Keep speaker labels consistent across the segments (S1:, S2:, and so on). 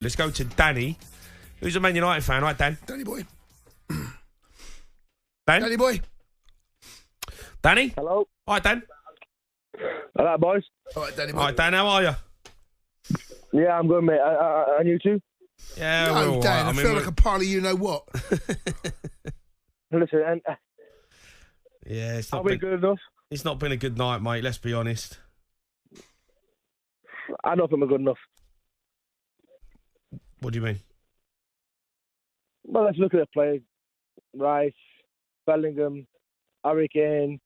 S1: Let's go to Danny, who's a Man United fan. Right, Dan?
S2: Danny boy.
S1: Dan?
S2: Danny boy.
S1: Danny?
S3: Hello.
S1: Hi, Dan.
S3: Hello, boys.
S2: All right, Danny boy.
S1: Hi, Dan. How are you?
S3: Yeah, I'm good, mate. And you too?
S1: Yeah,
S2: No,
S1: we're all
S2: Dan,
S1: right.
S2: I feel like a pile of you-know-what.
S3: Listen, and
S1: Yeah, it's
S3: are
S1: not,
S3: we
S1: been,
S3: good enough?
S1: it's not been a good night, mate. Let's be honest.
S3: I don't think we're good enough.
S1: What do you mean?
S3: Well, let's look at the players. Rice, Bellingham, Harry Kane,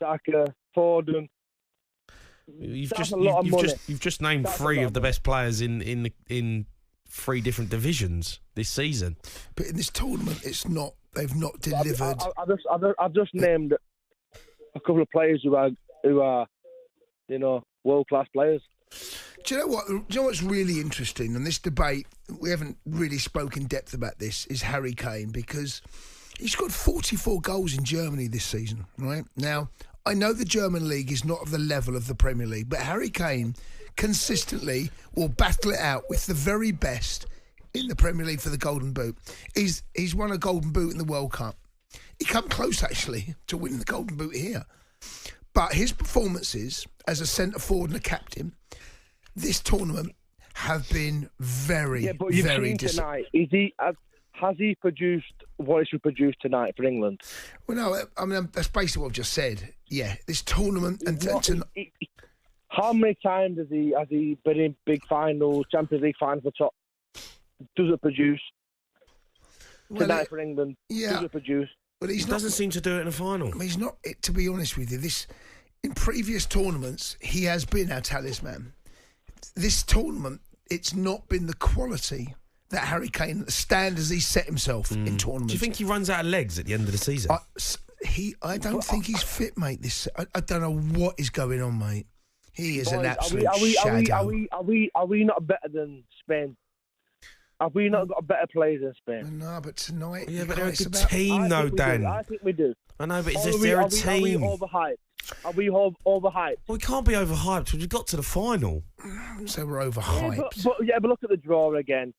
S3: Saka, Foden.
S1: You've
S3: That's a lot of money.
S1: you've just named
S3: That's a
S1: three
S3: lot
S1: of
S3: of
S1: the
S3: money.
S1: best players in three different divisions this season.
S2: But in this tournament, they've not delivered.
S3: I've just named a couple of players who are world-class players.
S2: Do you know what? Do you know what's really interesting? And this debate, we haven't really spoken in depth about this, is Harry Kane, because he's got 44 goals in Germany this season, right? Now, I know the German league is not of the level of the Premier League, but Harry Kane consistently will battle it out with the very best in the Premier League for the Golden Boot. He's won a Golden Boot in the World Cup. He come close, actually, to winning the Golden Boot here. But his performances as a centre forward and a captain this tournament have been very,
S3: but you've
S2: very
S3: seen tonight. Has he produced what he should produce tonight for England?
S2: Well, no, I mean, that's basically what I've just said. Yeah, this tournament
S3: How many times has he been in big finals, Champions League finals for top? Does it produce tonight for England?
S2: Yeah,
S3: does it produce?
S2: But
S1: He doesn't seem to do it in a final.
S2: He's not. To be honest with you, in previous tournaments he has been our talisman. This tournament, it's not been the quality that Harry Kane, the standards he set himself in tournaments.
S1: Do you think he runs out of legs at the end of the season?
S2: I don't think he's fit, mate. I don't know what is going on, mate. He is an absolute shadow.
S3: Are we not better than Spain? Have we not got better players than Spain?
S2: No, but tonight...
S1: Yeah, but they're a good team, though, Dan.
S3: I think we do.
S1: I know, but they're a team.
S3: Are we overhyped? Are we overhyped?
S1: Well, we can't be overhyped because we got to the final.
S2: So we're overhyped.
S3: But look at the draw again.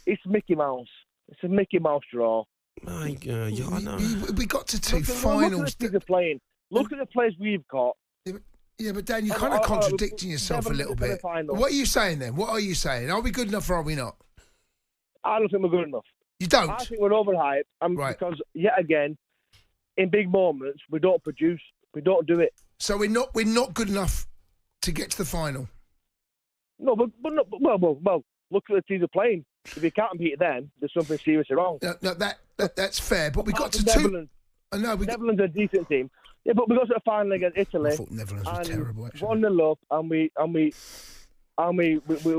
S3: It's Mickey Mouse. It's a Mickey Mouse draw.
S1: I know.
S2: We got to two
S3: Look
S2: finals.
S3: at the teams playing. Look at the players we've got.
S2: Yeah, but Dan, you're kind of contradicting yourself a little bit. What are you saying then? What are you saying? Are we good enough or are we not?
S3: I don't think we're good enough.
S2: You don't?
S3: I think we're overhyped.
S2: Right.
S3: Because, yet again, in big moments, we don't produce. We don't do it.
S2: So we're not good enough to get to the final?
S3: No, but well, look at the teams are playing. If you can't beat them, there's something seriously wrong.
S2: No, that's fair. But we got to
S3: Netherlands.
S2: I know.
S3: Netherlands are a decent team. Yeah, but we got to the final against Italy.
S2: I thought Netherlands was terrible, actually.
S3: 1-0 up, and we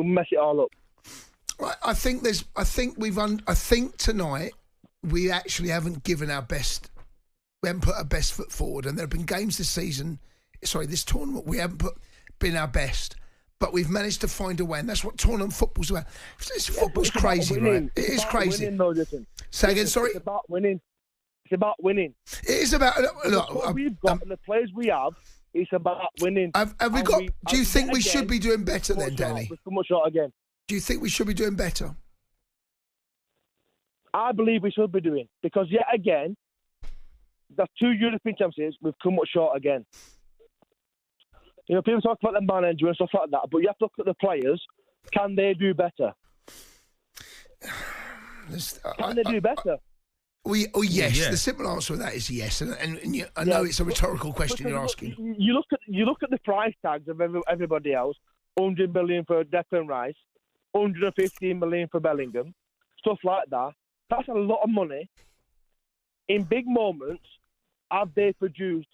S3: mess it all up.
S2: Right, I think tonight we actually haven't given our best. We haven't put our best foot forward, and there have been games this tournament we haven't been our best, but we've managed to find a way, and that's what tournament football's about. Football's crazy, right? It is crazy.
S3: Winning, no, listen.
S2: Say again, sorry.
S3: It's about winning. It's about winning.
S2: It is about
S3: What we've got and the players we have. It's about winning.
S2: Have we got? Do you think we should be doing better then, Danny?
S3: We've come up short again.
S2: Do you think we should be doing better?
S3: I believe we should be doing, because yet again, the 2 European championships, we've come up short again. You know, people talk about the manager and stuff like that, but you have to look at the players. Can they do better? Can they do better?
S2: Yes.
S1: Yeah.
S2: The simple answer to that is yes, and I know it's a rhetorical question you're asking.
S3: You look at the price tags of everybody else. 100 million for Declan Rice, 115 million for Bellingham, stuff like that. That's a lot of money. In big moments, have they produced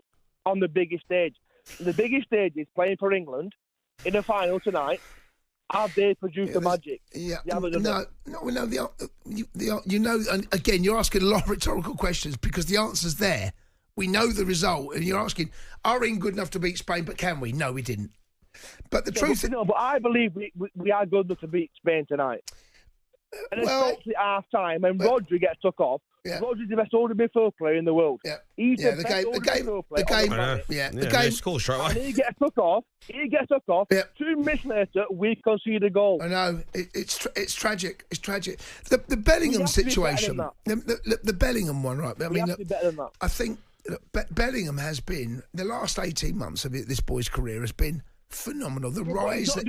S3: on the biggest stage? The biggest stage is playing for England in the final tonight. Have they produced the magic?
S2: Yeah, no. And again, you're asking a lot of rhetorical questions because the answer's there. We know the result, and you're asking, are England good enough to beat Spain? But can we? No, we didn't. But the truth is...
S3: No, but I believe we are good enough to beat Spain tonight. And especially half time, when Rodri gets took off,
S2: Yeah.
S3: Rodri's the best holding midfield player in the world.
S2: Yeah.
S3: He's
S2: Yeah,
S3: the best holding midfield player.
S2: The game.
S1: Score straight
S3: And
S1: away.
S3: he gets took off.
S2: Yeah.
S3: 2 minutes later, we concede a goal.
S2: I know it's tragic. It's tragic. The Bellingham situation, the Bellingham one, right? I mean,
S3: have to be better than that.
S2: I think Bellingham has been the last 18 months of this boy's career has been phenomenal. The rise.
S3: But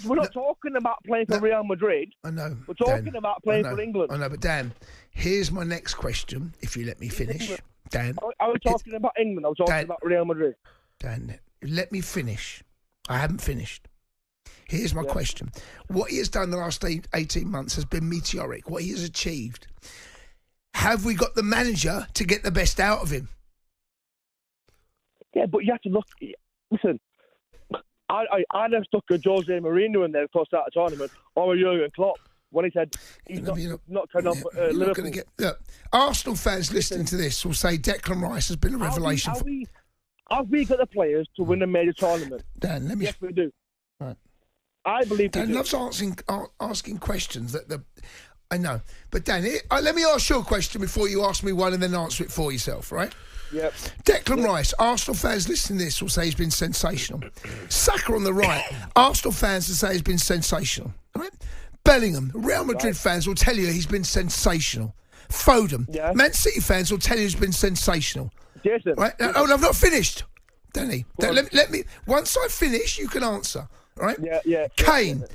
S3: we're not talking about playing for Real Madrid.
S2: I know.
S3: We're talking about playing for England.
S2: I know, but Dan, here's my next question. If you let me finish, Dan.
S3: I was talking about England. I was talking about Real Madrid.
S2: Dan, let me finish. I haven't finished. Here's my question. What he has done the last 18 months has been meteoric. What he has achieved. Have we got the manager to get the best out of him?
S3: Yeah, but you have to look. Listen, I never stuck a Jose Mourinho in there before start the tournament, or a Jurgen Klopp when he said he's not turning off Liverpool.
S2: Look, Arsenal fans listening to this will say Declan Rice has been a revelation.
S3: Have we got the players to win a major tournament?
S2: Dan, let me.
S3: Yes, we do.
S2: Right.
S3: I believe
S2: Dan loves asking questions I know. But Dan, let me ask you a question before you ask me one and then answer it for yourself, right?
S3: Yep.
S2: Declan Rice, Arsenal fans listening to this will say he's been sensational. Saka on the right, Arsenal fans will say he's been sensational. Right? Bellingham, Real Madrid fans will tell you he's been sensational. Foden, Man City fans will tell you he's been sensational.
S3: Jason.
S2: Right? Oh, I've not finished, Danny. Let me. Once I finish, you can answer. Right?
S3: Yeah.
S2: Kane,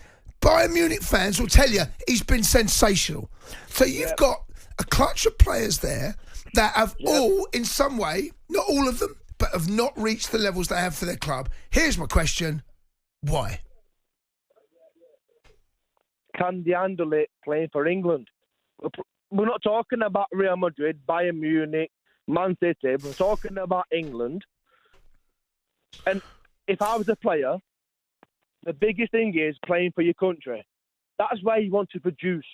S2: Bayern Munich fans will tell you he's been sensational. So you've got a clutch of players there that have all, in some way, not all of them, but have not reached the levels they have for their club. Here's my question: why?
S3: Can they handle it playing for England? We're not talking about Real Madrid, Bayern Munich, Man City. We're talking about England. And if I was a player, the biggest thing is playing for your country. That's where you want to produce.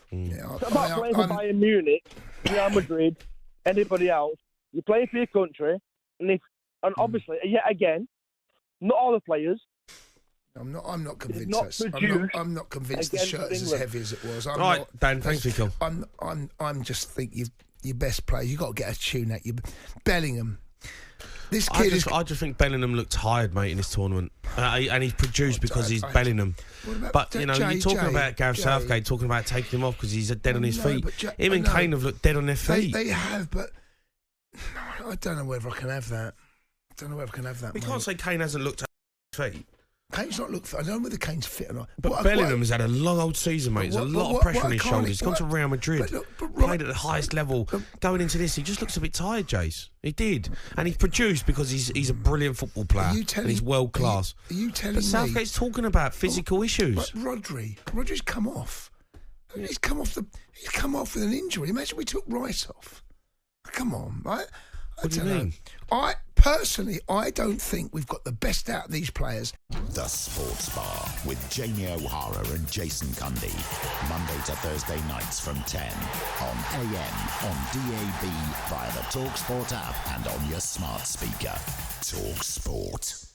S2: Yeah,
S3: it's about playing for Bayern Munich, Real Madrid, anybody else. You play for your country, and obviously, yet again, not all the players.
S2: I'm not convinced. I'm not convinced the shirt is as heavy as it was.
S1: Dan, thanks for your call.
S2: I'm just think your best player. You got to get a tune at you. Bellingham. This kid
S1: I just think Bellingham looked tired, mate, in this tournament, and he's produced because he's Bellingham. But you're talking about Gareth Southgate talking about taking him off because he's dead on his feet. Him and Kane have looked dead on their feet.
S2: They have, but I don't know whether I can have that.
S1: We can't say Kane hasn't looked at his feet.
S2: Kane's not looked fit. I don't know whether Kane's fit or not.
S1: But Bellingham's had a long old season, mate. There's a lot of pressure on his shoulders. He's gone to Real Madrid, played at the highest level. Going into this, he just looks a bit tired, Jace. He did. And he's produced because he's a brilliant football player and he's world class.
S2: Are you telling
S1: me? But Southgate's talking about physical issues.
S2: But Rodri's come off. He's come off with an injury. Imagine we took Rice off. Come on, right?
S1: What do you mean?
S2: I don't think we've got the best out of these players.
S4: The Sports Bar with Jamie O'Hara and Jason Cundy. Monday to Thursday nights from 10 on AM, on DAB, via the talkSPORT app and on your smart speaker. talkSPORT.